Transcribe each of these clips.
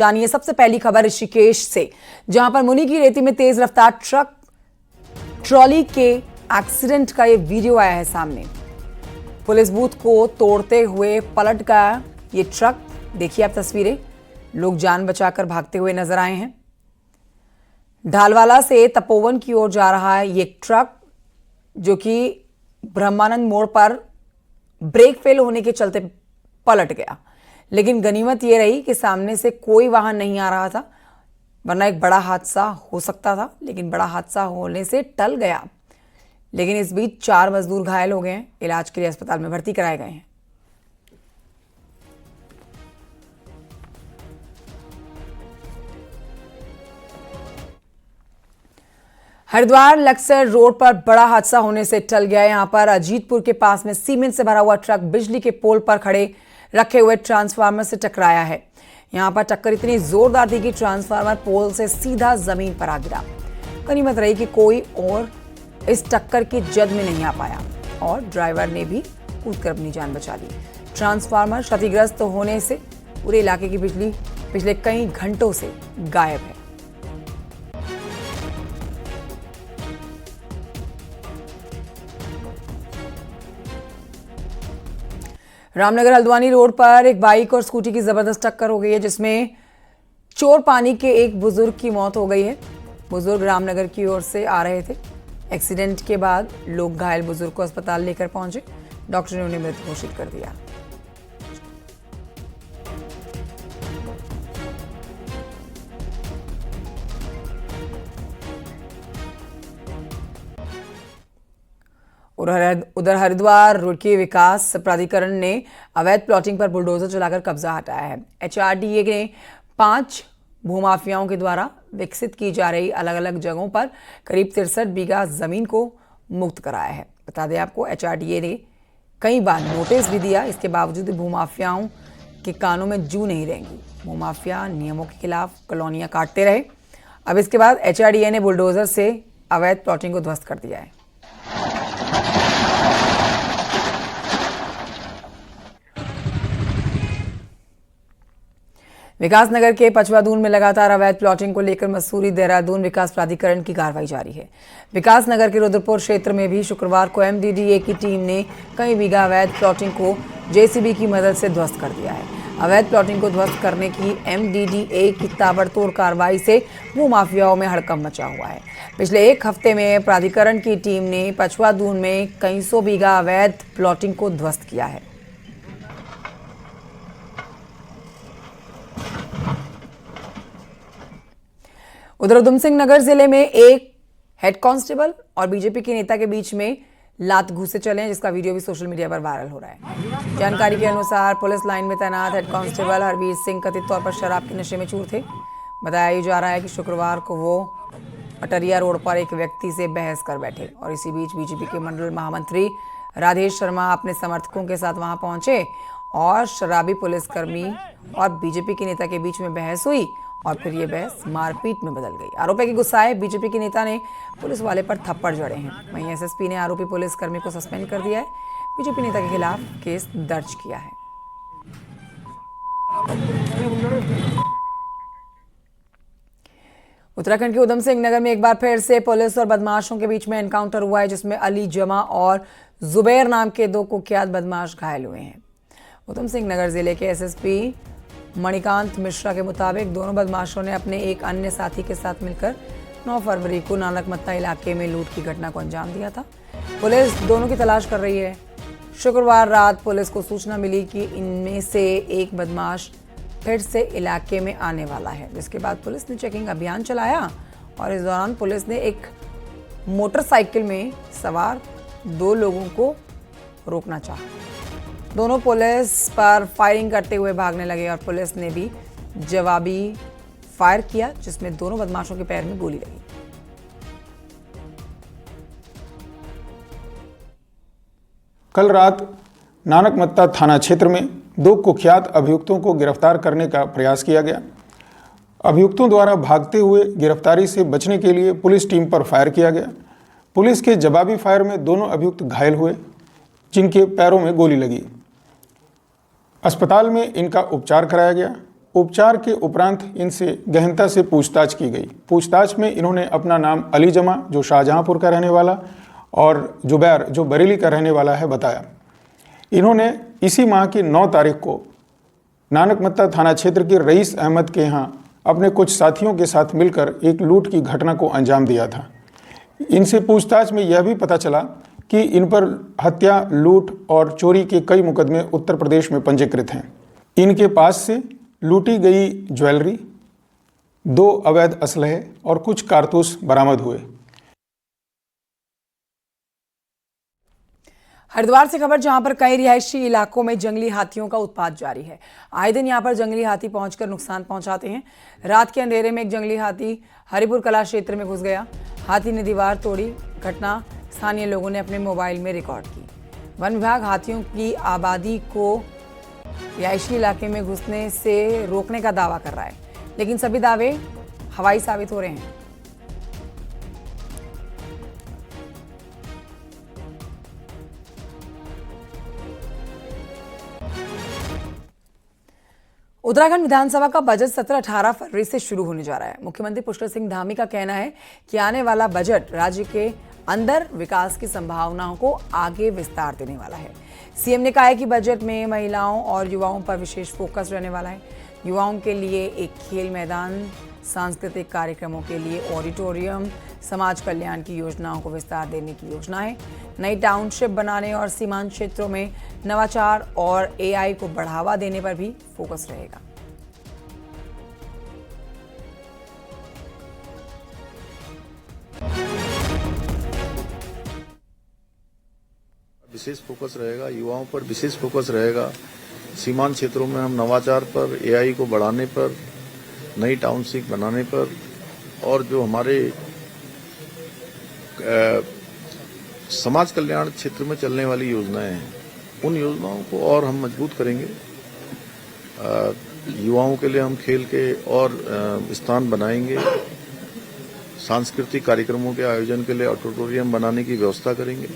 जानिए सबसे पहली खबर ऋषिकेश से, जहां पर मुनि की रेती में तेज रफ्तार ट्रक ट्रॉली के एक्सीडेंट का ये वीडियो आया है सामने। पुलिस बूथ को तोड़ते हुए पलट गया ये ट्रक। देखिए आप तस्वीरें, लोग जान बचाकर भागते हुए नजर आए हैं। ढालवाला से तपोवन की ओर जा रहा है ये ट्रक, जो कि ब्रह्मानंद मोड़ पर ब्रेक फेल होने के चलते पलट गया। लेकिन गनीमत यह रही कि सामने से कोई वाहन नहीं आ रहा था, वरना एक बड़ा हादसा हो सकता था। लेकिन बड़ा हादसा होने से टल गया। लेकिन इस बीच 4 मजदूर घायल हो गए हैं, इलाज के लिए अस्पताल में भर्ती कराए गए हैं। हरिद्वार लक्सर रोड पर बड़ा हादसा होने से टल गया। यहां पर अजीतपुर के पास में सीमेंट से भरा हुआ ट्रक बिजली के पोल पर खड़े रखे हुए ट्रांसफार्मर से टकराया है। यहां पर टक्कर इतनी जोरदार थी कि ट्रांसफार्मर पोल से सीधा जमीन पर आ गिरा। गनीमत रही कि कोई और इस टक्कर की जद में नहीं आ पाया और ड्राइवर ने भी कूदकर अपनी जान बचा ली। ट्रांसफार्मर क्षतिग्रस्त होने से पूरे इलाके की बिजली पिछले कई घंटों से गायब है। रामनगर हल्द्वानी रोड पर एक बाइक और स्कूटी की जबरदस्त टक्कर हो गई है, जिसमें चोर पानी के एक बुजुर्ग की मौत हो गई है। बुजुर्ग रामनगर की ओर से आ रहे थे। एक्सीडेंट के बाद लोग घायल बुजुर्ग को अस्पताल लेकर पहुंचे। डॉक्टर ने उन्हें मृत घोषित कर दिया। उधर हरिद्वार रुड़की विकास प्राधिकरण ने अवैध प्लॉटिंग पर बुलडोजर चलाकर कब्जा हटाया है। एचआरडीए ने 5 भूमाफियाओं के द्वारा विकसित की जा रही अलग अलग जगहों पर करीब 63 बीघा जमीन को मुक्त कराया है। बता दें आपको, एचआरडीए ने कई बार नोटिस भी दिया, इसके बावजूद भूमाफियाओं के कानों में जू नहीं रहेंगी। भूमाफिया नियमों के खिलाफ कॉलोनियां काटते रहे। अब इसके बाद एचआरडीए ने बुलडोजर से अवैध प्लॉटिंग को ध्वस्त कर दिया है। विकासनगर के पचवादून में लगातार अवैध प्लॉटिंग को लेकर मसूरी देहरादून विकास प्राधिकरण की कार्रवाई जारी है। विकासनगर के रुद्रपुर क्षेत्र में भी शुक्रवार को एमडीडीए की टीम ने कई बीघा अवैध प्लॉटिंग को जेसीबी की मदद से ध्वस्त कर दिया है। अवैध प्लॉटिंग को ध्वस्त करने की एमडीडीए की ताबड़तोड़ कार्रवाई से भूमाफियाओं में हड़कंप मचा हुआ है। पिछले एक हफ्ते में प्राधिकरण की टीम ने पचवादून में कई 100 बीघा अवैध प्लॉटिंग को ध्वस्त किया है। उधर उधमसिंह नगर जिले में एक हेड कांस्टेबल और बीजेपी के नेता के बीच में लात घूसे चले हैं, जिसका वीडियो भी सोशल मीडिया पर वायरल हो रहा है। जानकारी के अनुसार पुलिस लाइन में तैनात हेड कांस्टेबल हरवीर सिंह कथित तौर पर शराब के नशे में चूर थे। बताया जा रहा है कि शुक्रवार को वो अटरिया रोड पर एक व्यक्ति से बहस कर बैठे और इसी बीच बीजेपी के मंडल महामंत्री राधेश शर्मा अपने समर्थकों के साथ वहां पहुंचे और शराबी पुलिसकर्मी और बीजेपी के नेता के बीच में बहस हुई और फिर ये बहस मारपीट में बदल गई। आरोपी के गुस्साए बीजेपी के नेता ने पुलिस वाले पर थप्पड़ जड़े हैं। वहीं एसएसपी ने आरोपी पुलिसकर्मी को सस्पेंड कर दिया है। बीजेपी नेता के खिलाफ केस दर्ज किया है। उत्तराखंड के उधमसिंह नगर में एक बार फिर से पुलिस और बदमाशों के बीच में एनकाउंटर हुआ है, जिसमें अली जमा और जुबैर नाम के 2 कुख्यात बदमाश घायल हुए हैं। उधमसिंह नगर जिले के एसएसपी मणिकांत मिश्रा के मुताबिक दोनों बदमाशों ने अपने एक अन्य साथी के साथ मिलकर 9 फरवरी को नानकमत्ता इलाके में लूट की घटना को अंजाम दिया था। पुलिस दोनों की तलाश कर रही है। शुक्रवार रात पुलिस को सूचना मिली कि इनमें से एक बदमाश फिर से इलाके में आने वाला है, जिसके बाद पुलिस ने चेकिंग अभियान चलाया और इस दौरान पुलिस ने एक मोटरसाइकिल में सवार 2 लोगों को रोकना चाहा। दोनों पुलिस पर फायरिंग करते हुए भागने लगे और पुलिस ने भी जवाबी फायर किया, जिसमें दोनों बदमाशों के पैर में गोली लगी। कल रात नानकमत्ता थाना क्षेत्र में 2 कुख्यात अभियुक्तों को गिरफ्तार करने का प्रयास किया गया। अभियुक्तों द्वारा भागते हुए गिरफ्तारी से बचने के लिए पुलिस टीम पर फायर किया गया। पुलिस के जवाबी फायर में दोनों अभियुक्त घायल हुए, जिनके पैरों में गोली लगी। अस्पताल में इनका उपचार कराया गया। उपचार के उपरांत इनसे गहनता से पूछताछ की गई। पूछताछ में इन्होंने अपना नाम अली जमा, जो शाहजहांपुर का रहने वाला, और जुबैर, जो बरेली का रहने वाला है, बताया। इन्होंने इसी माह की 9 तारीख को नानकमत्ता थाना क्षेत्र के रईस अहमद के यहाँ अपने कुछ साथियों के साथ मिलकर एक लूट की घटना को अंजाम दिया था। इनसे पूछताछ में यह भी पता चला कि इन पर हत्या, लूट और चोरी के कई मुकदमे उत्तर प्रदेश में पंजीकृत हैं। इनके पास से लूटी गई ज्वेलरी, 2 अवैध असलहे और कुछ कारतूस बरामद हुए। हरिद्वार से खबर, जहां पर कई रिहायशी इलाकों में जंगली हाथियों का उत्पात जारी है। आए दिन यहां पर जंगली हाथी पहुंचकर नुकसान पहुंचाते हैं। रात के अंधेरे में एक जंगली हाथी हरिपुर कला क्षेत्र में घुस गया। हाथी ने दीवार तोड़ी। घटना स्थानीय लोगों ने अपने मोबाइल में रिकॉर्ड की। वन विभाग हाथियों की आबादी को रिहायशी इलाके में घुसने से रोकने का दावा कर रहा है, लेकिन सभी दावे हवाई साबित हो रहे हैं। उत्तराखंड विधानसभा का बजट सत्र 18 फरवरी से शुरू होने जा रहा है। मुख्यमंत्री पुष्कर सिंह धामी का कहना है कि आने वाला बजट राज्य के अंदर विकास की संभावनाओं को आगे विस्तार देने वाला है। सीएम ने कहा है कि बजट में महिलाओं और युवाओं पर विशेष फोकस रहने वाला है। युवाओं के लिए एक खेल मैदान, सांस्कृतिक कार्यक्रमों के लिए ऑडिटोरियम, समाज कल्याण की योजनाओं को विस्तार देने की योजना है। नई टाउनशिप बनाने और सीमांत क्षेत्रों में नवाचार और एआई को बढ़ावा देने पर भी फोकस रहेगा। विशेष फोकस रहेगा, युवाओं पर विशेष फोकस रहेगा। सीमांत क्षेत्रों में हम नवाचार पर, एआई को बढ़ाने पर, नई टाउनशिप बनाने पर और जो हमारे समाज कल्याण क्षेत्र में चलने वाली योजनाएं हैं, उन योजनाओं को और हम मजबूत करेंगे। युवाओं के लिए हम खेल के और स्थान बनाएंगे। सांस्कृतिक कार्यक्रमों के आयोजन के लिए ऑडिटोरियम बनाने की व्यवस्था करेंगे।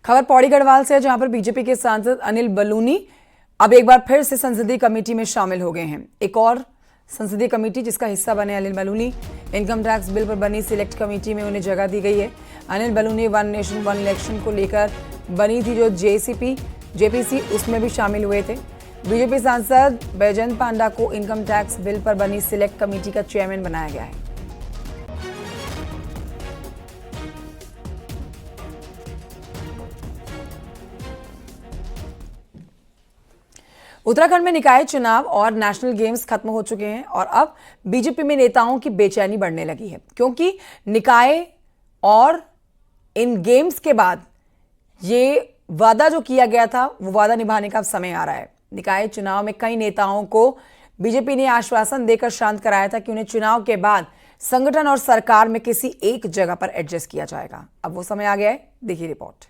खबर पौड़ी गढ़वाल से है, जहां पर बीजेपी के सांसद अनिल बलूनी अब एक बार फिर से संसदीय कमेटी में शामिल हो गए हैं। एक और संसदीय कमेटी जिसका हिस्सा बने Anil Baluni, income tax bill पर बनी सिलेक्ट कमेटी में उन्हें जगह दी गई है। Anil Baluni one nation one election को लेकर बनी थी जो जेपीसी, उसमें भी शामिल हुए थे। बीजेपी सांसद बैजयंत पांडा को इनकम टैक्स बिल पर बनी सिलेक्ट कमेटी का चेयरमैन बनाया गया है। उत्तराखंड में निकाय चुनाव और नेशनल गेम्स खत्म हो चुके हैं और अब बीजेपी में नेताओं की बेचैनी बढ़ने लगी है, क्योंकि निकाय और इन गेम्स के बाद ये वादा जो किया गया था वो वादा निभाने का समय आ रहा है। निकाय चुनाव में कई नेताओं को बीजेपी ने आश्वासन देकर शांत कराया था कि उन्हें चुनाव के बाद संगठन और सरकार में किसी एक जगह पर एडजस्ट किया जाएगा। अब वो समय आ गया है, देखिए रिपोर्ट।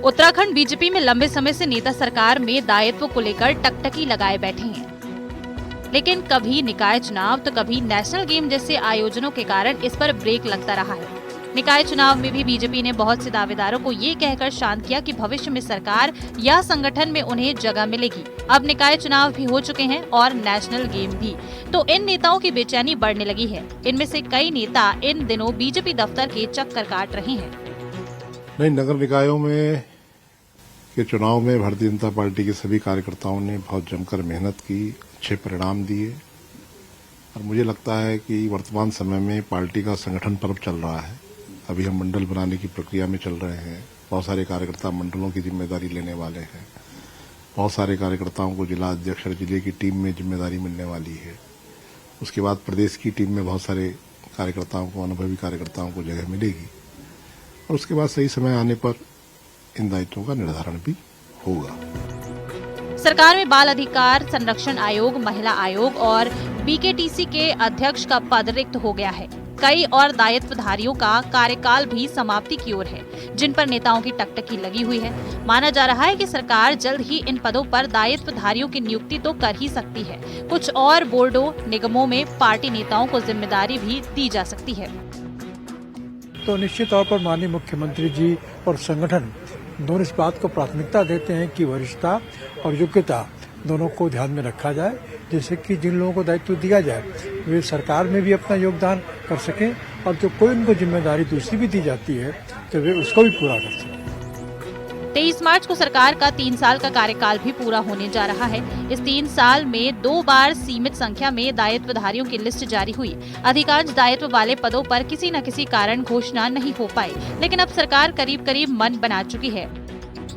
उत्तराखंड बीजेपी में लंबे समय से नेता सरकार में दायित्व को लेकर टकटकी लगाए बैठे हैं, लेकिन कभी निकाय चुनाव तो कभी नेशनल गेम जैसे आयोजनों के कारण इस पर ब्रेक लगता रहा है। निकाय चुनाव में भी बीजेपी ने बहुत से दावेदारों को ये कहकर शांत किया कि भविष्य में सरकार या संगठन में उन्हें जगह मिलेगी। अब निकाय चुनाव भी हो चुके हैं और नेशनल गेम भी, तो इन नेताओं की बेचैनी बढ़ने लगी है। इनमें से कई नेता इन दिनों बीजेपी दफ्तर के चक्कर काट रहे हैं। नहीं, नगर निकायों में के चुनाव में भारतीय जनता पार्टी के सभी कार्यकर्ताओं ने बहुत जमकर मेहनत की, अच्छे परिणाम दिए और मुझे लगता है कि वर्तमान समय में पार्टी का संगठन पर्व चल रहा है। अभी हम मंडल बनाने की प्रक्रिया में चल रहे हैं। बहुत सारे कार्यकर्ता मंडलों की जिम्मेदारी लेने वाले हैं। बहुत सारे कार्यकर्ताओं को जिला अध्यक्ष और जिले की टीम में जिम्मेदारी मिलने वाली है। उसके बाद प्रदेश की टीम में बहुत सारे कार्यकर्ताओं को, अनुभवी कार्यकर्ताओं को जगह मिलेगी और उसके बाद सही समय आने पर इन दायित्वों का निर्धारण भी होगा। सरकार में बाल अधिकार संरक्षण आयोग, महिला आयोग और बीकेटीसी के अध्यक्ष का पद रिक्त हो गया है। कई और दायित्वधारियों का कार्यकाल भी समाप्ति की ओर है, जिन पर नेताओं की टकटकी लगी हुई है। माना जा रहा है कि सरकार जल्द ही इन पदों पर दायित्वधारियों की नियुक्ति तो कर ही सकती है। कुछ और बोर्डों, निगमों में पार्टी नेताओं को जिम्मेदारी भी दी जा सकती है। तो निश्चित तौर पर माननीय मुख्यमंत्री जी और संगठन दोनों इस बात को प्राथमिकता देते हैं कि वरिष्ठता और योग्यता दोनों को ध्यान में रखा जाए, जैसे कि जिन लोगों को दायित्व दिया जाए वे सरकार में भी अपना योगदान कर सकें और जो कोई उनको जिम्मेदारी दूसरी भी दी जाती है तो वे उसको भी पूरा कर सकें। 23 मार्च को सरकार का 3 साल का कार्यकाल भी पूरा होने जा रहा है। इस 3 साल में 2 बार सीमित संख्या में दायित्वधारियों की लिस्ट जारी हुई। अधिकांश दायित्व वाले पदों पर किसी न किसी कारण घोषणा नहीं हो पाई, लेकिन अब सरकार करीब करीब मन बना चुकी है।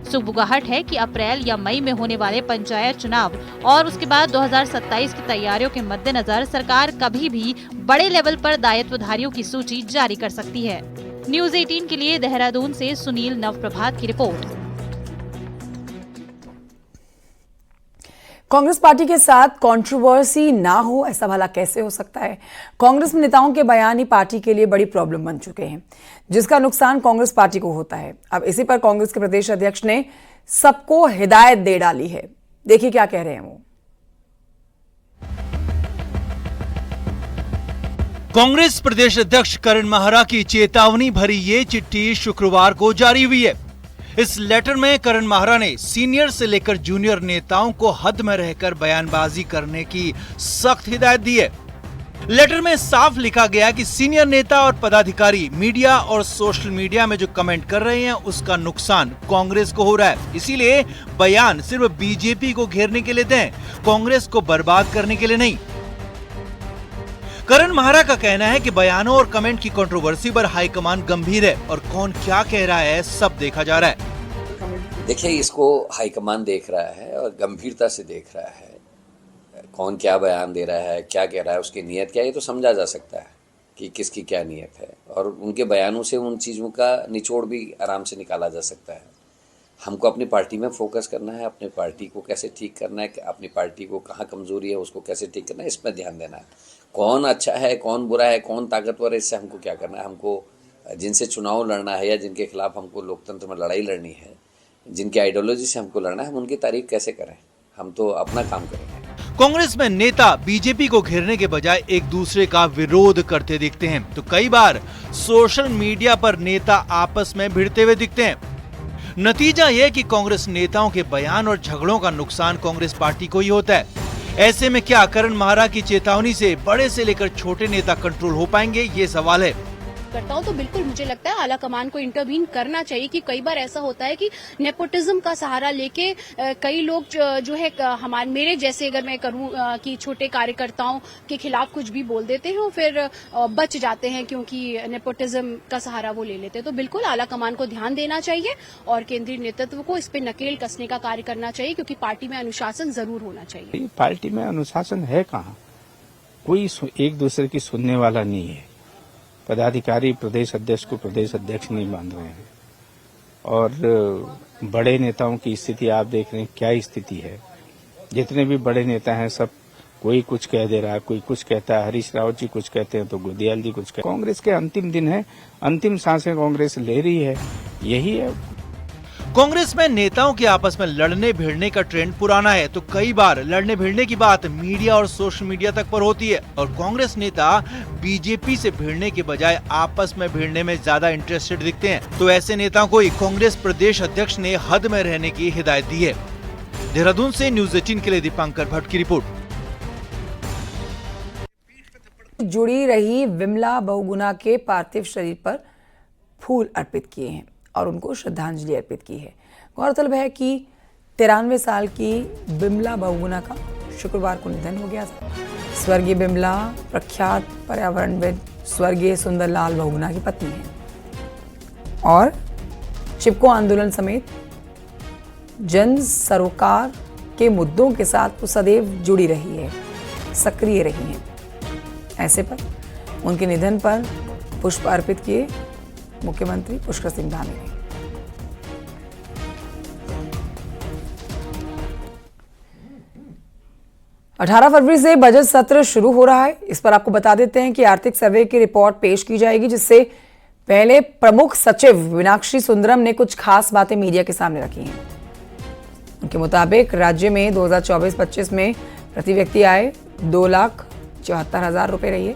सुगबुगाहट है कि अप्रैल या मई में होने वाले पंचायत चुनाव और उसके बाद 2027 की तैयारियों के मद्देनजर सरकार कभी भी बड़े लेवल पर दायित्वधारियों की सूची जारी कर सकती है। न्यूज़ 18 के लिए देहरादून से सुनील नवप्रभात की रिपोर्ट। कांग्रेस पार्टी के साथ कंट्रोवर्सी ना हो, ऐसा भला कैसे हो सकता है? कांग्रेस नेताओं के बयान ही पार्टी के लिए बड़ी प्रॉब्लम बन चुके हैं, जिसका नुकसान कांग्रेस पार्टी को होता है। अब इसी पर कांग्रेस के प्रदेश अध्यक्ष ने सबको हिदायत दे डाली है। देखिए क्या कह रहे हैं वो। कांग्रेस प्रदेश अध्यक्ष करण माहरा की चेतावनी भरी ये चिट्ठी शुक्रवार को जारी हुई है। इस लेटर में करण माहरा ने सीनियर से लेकर जूनियर नेताओं को हद में रहकर बयानबाजी करने की सख्त हिदायत दी है। लेटर में साफ लिखा गया कि सीनियर नेता और पदाधिकारी मीडिया और सोशल मीडिया में जो कमेंट कर रहे हैं उसका नुकसान कांग्रेस को हो रहा है, इसीलिए बयान सिर्फ बीजेपी को घेरने के लिए दें, कांग्रेस को बर्बाद करने के लिए नहीं। करण माहरा का कहना है कि बयानों और कमेंट की कंट्रोवर्सी पर हाईकमान गंभीर है और कौन क्या कह रहा है सब देखा जा रहा है। देखिए, इसको हाईकमान देख रहा है और गंभीरता से देख रहा है। कौन क्या बयान दे रहा है, क्या कह रहा है, उसकी नीयत क्या है, ये तो समझा जा सकता है कि किसकी क्या नीयत है, और उनके बयानों से उन चीज़ों का निचोड़ भी आराम से निकाला जा सकता है। हमको अपनी पार्टी में फोकस करना है, अपनी पार्टी को कैसे ठीक करना है, अपनी पार्टी को कहाँ कमजोरी है उसको कैसे ठीक करना है, इसमें ध्यान देना है। कौन अच्छा है, कौन बुरा है, कौन ताकतवर है, इससे हमको क्या करना है। हमको जिनसे चुनाव लड़ना है या जिनके खिलाफ हमको लोकतंत्र में लड़ाई लड़नी है, जिनकी आइडियोलॉजी से हमको लड़ना है, हम उनकी तारीफ कैसे करें। हम तो अपना काम करेंगे। कांग्रेस में नेता बीजेपी को घेरने के बजाय एक दूसरे का विरोध करते दिखते हैं, तो कई बार सोशल मीडिया पर नेता आपस में भिड़ते हुए दिखते हैं। नतीजा यह कि कांग्रेस नेताओं के बयान और झगड़ों का नुकसान कांग्रेस पार्टी को ही होता है। ऐसे में क्या करण माहरा की चेतावनी से बड़े से लेकर छोटे नेता कंट्रोल हो पाएंगे, ये सवाल है। करता हूं तो बिल्कुल मुझे लगता है आला कमान को इंटरवीन करना चाहिए कि कई बार ऐसा होता है कि नेपोटिज्म का सहारा लेके कई लोग जो है हमारे मेरे जैसे अगर मैं करूं कि छोटे कार्यकर्ताओं के खिलाफ कुछ भी बोल देते हैं और फिर बच जाते हैं क्योंकि नेपोटिज्म का सहारा वो ले लेते हैं। तो बिल्कुल आला कमान को ध्यान देना चाहिए और केंद्रीय नेतृत्व को इस पे नकेल कसने का कार्य करना चाहिए, क्योंकि पार्टी में अनुशासन जरूर होना चाहिए। पार्टी में अनुशासन है कहाँ? कोई एक दूसरे की सुनने वाला नहीं है। पदाधिकारी प्रदेश अध्यक्ष को प्रदेश अध्यक्ष नहीं मान रहे हैं और बड़े नेताओं की स्थिति आप देख रहे हैं क्या स्थिति है। जितने भी बड़े नेता हैं सब कोई कुछ कह दे रहा है, कोई कुछ कहता है। हरीश रावत जी कुछ कहते हैं तो गोदियाल जी कुछ कहते हैं। कांग्रेस के अंतिम दिन है, अंतिम सांसें कांग्रेस ले रही है, यही है। कांग्रेस में नेताओं के आपस में लड़ने भिड़ने का ट्रेंड पुराना है, तो कई बार लड़ने भिड़ने की बात मीडिया और सोशल मीडिया तक पर होती है और कांग्रेस नेता बीजेपी से भिड़ने के बजाय आपस में भिड़ने में ज्यादा इंटरेस्टेड दिखते हैं। तो ऐसे नेताओं को कांग्रेस प्रदेश अध्यक्ष ने हद में रहने की हिदायत दी है। देहरादून से न्यूज़ 18 के लिए दीपांकर भट्ट की रिपोर्ट। जुड़ी रही विमला बहुगुणा के पार्थिव शरीर पर फूल अर्पित किए हैं और उनको श्रद्धांजलि अर्पित की है। गौरतलब है कि 93 साल की विमला बहुगुणा का शुक्रवार को निधन हो गया था। स्वर्गीय विमला प्रख्यात पर्यावरणविद स्वर्गीय सुंदरलाल बहुगुणा की पत्नी हैं और चिपको आंदोलन समेत जन सरोकार के मुद्दों के साथ वो सदैव जुड़ी रही है, सक्रिय रही हैं। ऐसे पर उनके निधन पर पुष्प अर्पित किए मुख्यमंत्री पुष्कर सिंह धामी ने। अठारह फरवरी से बजट सत्र शुरू हो रहा है। इस पर आपको बता देते हैं कि आर्थिक सर्वे की रिपोर्ट पेश की जाएगी, जिससे पहले प्रमुख सचिव मीनाक्षी सुंदरम ने कुछ खास बातें मीडिया के सामने रखी हैं। उनके मुताबिक राज्य में 2024-25 में प्रति व्यक्ति आय 2,74,000 रुपए रही है।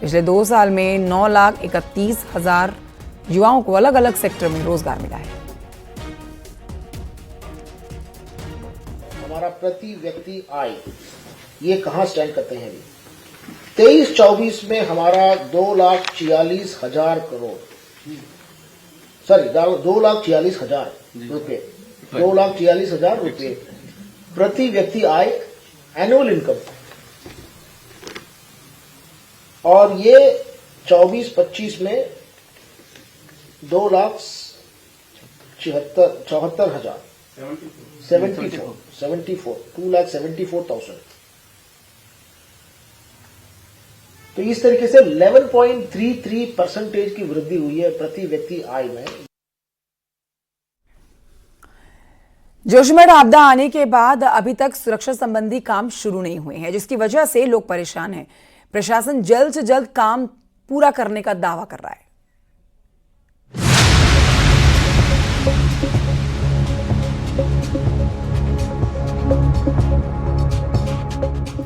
पिछले 2 साल में 9,31,000 युवाओं को अलग अलग सेक्टर में रोजगार मिला है। हमारा प्रति व्यक्ति आय ये कहां स्टैंड करते हैं अभी 23-24 में हमारा 2,46,000 करोड़, सॉरी 2,46,000 रुपए, 2,46,000 रुपए प्रति व्यक्ति आय एनुअल इनकम, और ये 24-25 में 2,74,000 2,74,000। तो इस तरीके से 11.33% की वृद्धि हुई है प्रति व्यक्ति आय में। जोशीमठ आपदा आने के बाद अभी तक सुरक्षा संबंधी काम शुरू नहीं हुए हैं, जिसकी वजह से लोग परेशान हैं। प्रशासन जल्द से जल्द काम पूरा करने का दावा कर रहा है।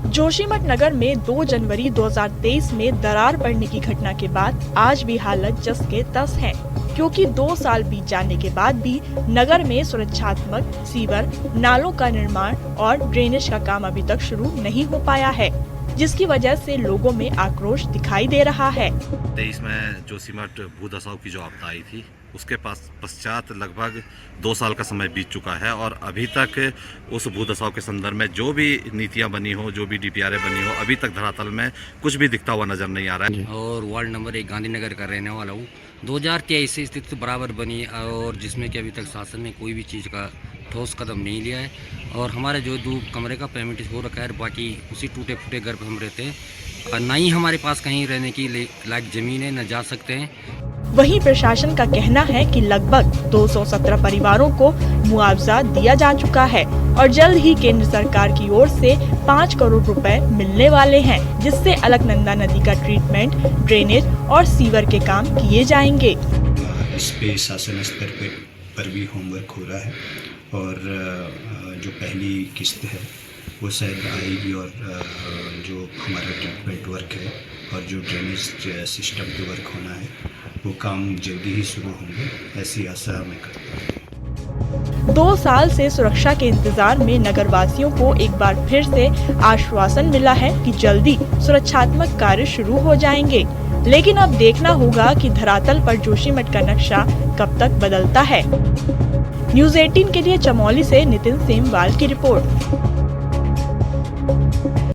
जोशीमठ नगर में 2 जनवरी 2023 में दरार पड़ने की घटना के बाद आज भी हालत जस के तस है, क्योंकि 2 साल बीत जाने के बाद भी नगर में सुरक्षात्मक सीवर, नालों का निर्माण और ड्रेनेज का काम अभी तक शुरू नहीं हो पाया है, जिसकी वजह से लोगों में आक्रोश दिखाई दे रहा है। 23 में जोशीमठ भूदसाव की जो आपदा आई थी, उसके पश्चात लगभग 2 साल का समय बीत चुका है और अभी तक उस भूदसाव के संदर्भ में जो भी नीतियां बनी हो, जो भी DPRA बनी हो, अभी तक धरातल में कुछ भी दिखता हुआ नजर नहीं आ रहा है। और वार्ड नंबर 1 गांधीनगर का रहने वाला हूँ। 2023 से स्थिति बराबर बनी और जिसमें कि अभी तक शासन ने कोई भी चीज़ का ठोस कदम नहीं लिया है और हमारे जो 2 कमरे का पेमेंट हो रखा है, बाकी उसी टूटे फूटे घर पर हम रहते हैं और न ही हमारे पास कहीं रहने की लायक ज़मीन है, न जा सकते हैं। वहीं प्रशासन का कहना है कि लगभग 217 परिवारों को मुआवजा दिया जा चुका है और जल्द ही केंद्र सरकार की ओर से 5 करोड़ रुपए मिलने वाले हैं, जिससे अलकनंदा नदी का ट्रीटमेंट, ड्रेनेज और सीवर के काम किए जाएंगे। इस पे शासन स्तर पर भी होमवर्क हो रहा है और जो पहली किस्त है वो शायद आएगी और जो हमारा ट्रीटमेंट वर्क है और जो ड्रेनेज सिस्टम के वर्क होना है वो काम जल्दी ही शुरू होंगे, ऐसी आशा मैं करता हूँ। 2 साल से सुरक्षा के इंतजार में नगरवासियों को एक बार फिर से आश्वासन मिला है कि जल्दी सुरक्षात्मक कार्य शुरू हो जाएंगे, लेकिन अब देखना होगा कि धरातल पर जोशीमठ का नक्शा कब तक बदलता है। न्यूज़ 18 के लिए चमोली से नितिन सेमवाल की रिपोर्ट।